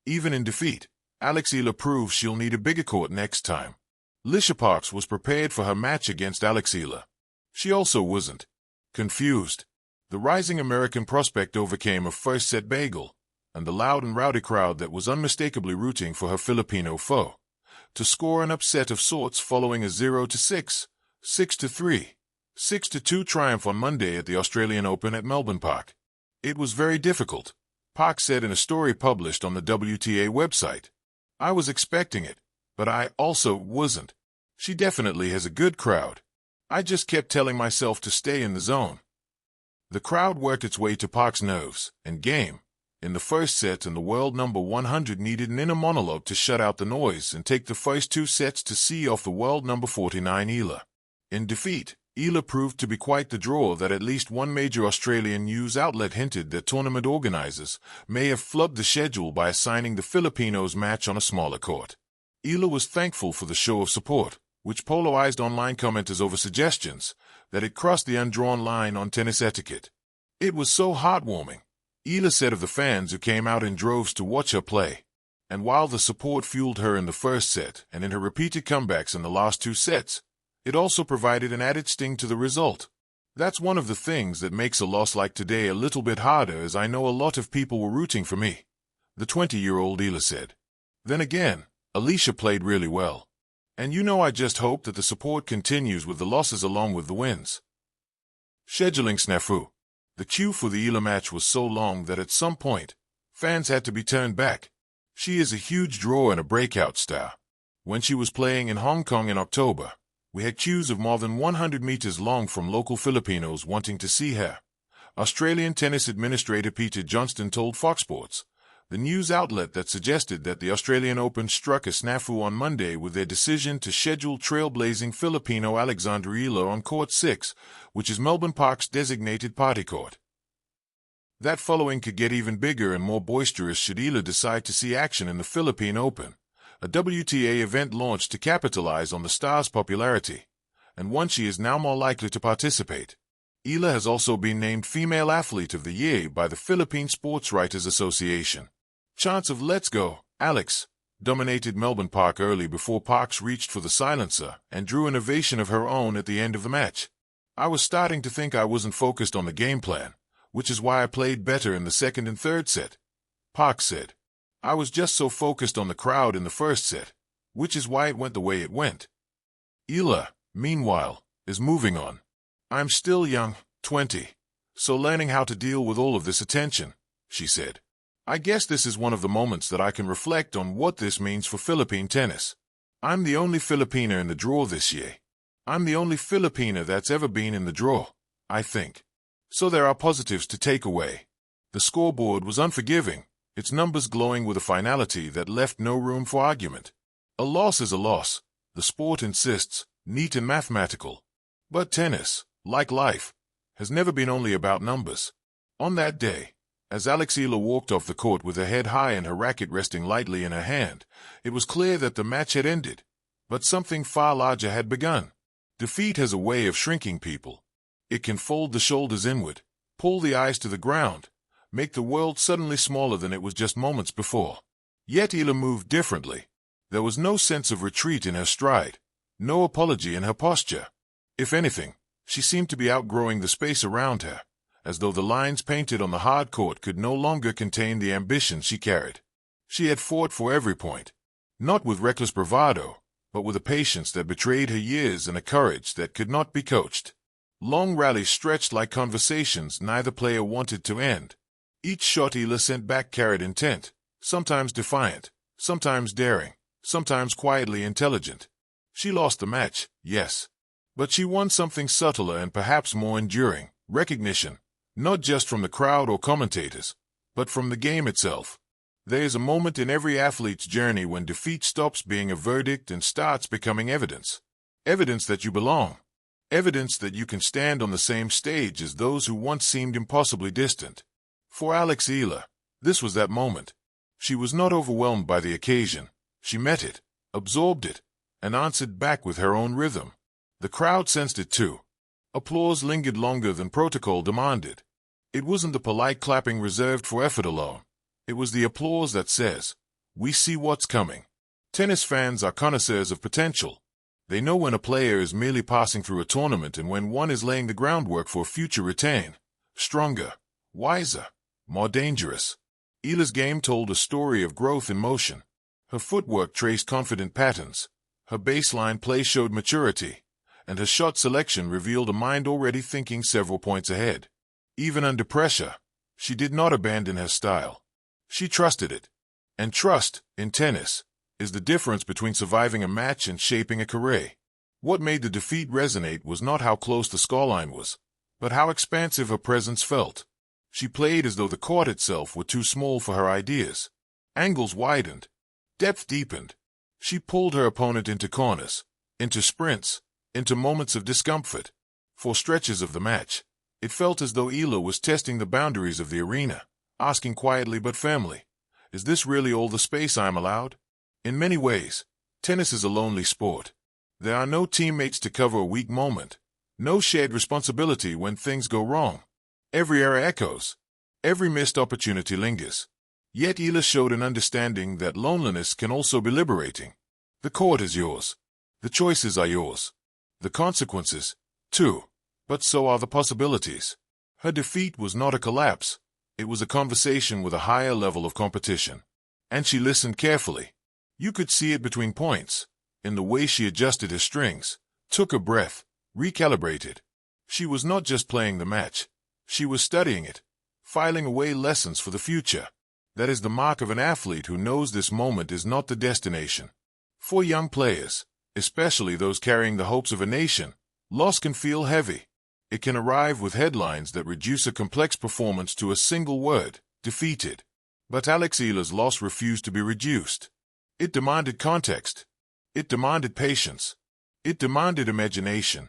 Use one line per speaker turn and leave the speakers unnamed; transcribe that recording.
Even in defeat, Eala proves she'll need a bigger court next time. Alicia Parks was prepared for her match against Eala. She also wasn't confused. The rising American prospect overcame a first-set bagel, and the loud and rowdy crowd that was unmistakably rooting for her Filipino foe, to score an upset of sorts following a 0-6, 6-3, 6-2 triumph on Monday at the Australian Open at Melbourne Park. It was very difficult, Park said in a story published on the WTA website. I was expecting it, but I also wasn't. She definitely has a good crowd. I just kept telling myself to stay in the zone. The crowd worked its way to Park's nerves and game in the first set, and the world number 100 needed an inner monologue to shut out the noise and take the first two sets to see off the world number 49 Eala. In defeat, Eala proved to be quite the draw that at least one major Australian news outlet hinted that tournament organizers may have flubbed the schedule by assigning the Filipinos match on a smaller court. Eala was thankful for the show of support, which polarized online commenters over suggestions that it crossed the undrawn line on tennis etiquette. It was so heartwarming, Eala said of the fans who came out in droves to watch her play. And while the support fueled her in the first set and in her repeated comebacks in the last two sets, it also provided an added sting to the result. That's one of the things that makes a loss like today a little bit harder, as I know a lot of people were rooting for me, the 20-year-old Eala said. Then again, Alicia played really well. And I just hope that the support continues with the losses along with the wins. Scheduling snafu. The queue for the Eala match was so long that at some point, fans had to be turned back. She is a huge draw and a breakout star. When she was playing in Hong Kong in October, we had queues of more than 100 meters long from local Filipinos wanting to see her. Australian tennis administrator Peter Johnston told Fox Sports, the news outlet that suggested that the Australian Open struck a snafu on Monday with their decision to schedule trailblazing Filipino Alexandra Eala on Court 6, which is Melbourne Park's designated party court. That following could get even bigger and more boisterous should Eala decide to see action in the Philippine Open, a WTA event launched to capitalize on the star's popularity, and one she is now more likely to participate. Eala has also been named Female Athlete of the Year by the Philippine Sports Writers Association. Chants of "Let's go, Alex" dominated Melbourne Park early before Parks reached for the silencer and drew an ovation of her own at the end of the match. I was starting to think I wasn't focused on the game plan, which is why I played better in the second and third set, Parks said. I was just so focused on the crowd in the first set, which is why it went the way it went. Eala, meanwhile, is moving on. I'm still young, 20, so learning how to deal with all of this attention, she said. I guess this is one of the moments that I can reflect on what this means for Philippine tennis. I'm the only Filipina in the draw this year. I'm the only Filipina that's ever been in the draw, I think. So there are positives to take away. The scoreboard was unforgiving, its numbers glowing with a finality that left no room for argument. A loss is a loss, the sport insists, neat and mathematical. But tennis, like life, has never been only about numbers. On that day, as Eala walked off the court with her head high and her racket resting lightly in her hand, it was clear that the match had ended, but something far larger had begun. Defeat has a way of shrinking people. It can fold the shoulders inward, pull the eyes to the ground, make the world suddenly smaller than it was just moments before. Yet Eala moved differently. There was no sense of retreat in her stride, no apology in her posture. If anything, she seemed to be outgrowing the space around her, as though the lines painted on the hard court could no longer contain the ambition she carried. She had fought for every point, not with reckless bravado, but with a patience that betrayed her years and a courage that could not be coached. Long rallies stretched like conversations neither player wanted to end. Each shot Eala sent back carried intent, sometimes defiant, sometimes daring, sometimes quietly intelligent. She lost the match, yes, but she won something subtler and perhaps more enduring, recognition, not just from the crowd or commentators, but from the game itself. There is a moment in every athlete's journey when defeat stops being a verdict and starts becoming evidence. Evidence that you belong. Evidence that you can stand on the same stage as those who once seemed impossibly distant. For Eala, this was that moment. She was not overwhelmed by the occasion. She met it, absorbed it, and answered back with her own rhythm. The crowd sensed it too. Applause lingered longer than protocol demanded. It wasn't the polite clapping reserved for effort alone. It was the applause that says, We see what's coming. Tennis fans are connoisseurs of potential. They know when a player is merely passing through a tournament and when one is laying the groundwork for a future retain. Stronger, wiser, more dangerous. Eala's game told a story of growth in motion. Her footwork traced confident patterns. Her baseline play showed maturity, and her shot selection revealed a mind already thinking several points ahead. Even under pressure, she did not abandon her style. She trusted it. And trust, in tennis, is the difference between surviving a match and shaping a career. What made the defeat resonate was not how close the scoreline was, but how expansive her presence felt. She played as though the court itself were too small for her ideas. Angles widened. Depth deepened. She pulled her opponent into corners, into sprints, into moments of discomfort. For stretches of the match, it felt as though Eala was testing the boundaries of the arena, asking quietly but firmly, "Is this really all the space I'm allowed?" In many ways, tennis is a lonely sport. There are no teammates to cover a weak moment, no shared responsibility when things go wrong. Every error echoes. Every missed opportunity lingers. Yet Eala showed an understanding that loneliness can also be liberating. The court is yours. The choices are yours. The consequences, too. But so are the possibilities. Her defeat was not a collapse. It was a conversation with a higher level of competition. And she listened carefully. You could see it between points, in the way she adjusted her strings, took a breath, recalibrated. She was not just playing the match. She was studying it, filing away lessons for the future. That is the mark of an athlete who knows this moment is not the destination. For young players, especially those carrying the hopes of a nation, loss can feel heavy. It can arrive with headlines that reduce a complex performance to a single word, defeated. But Eala's loss refused to be reduced. It demanded context. It demanded patience. It demanded imagination.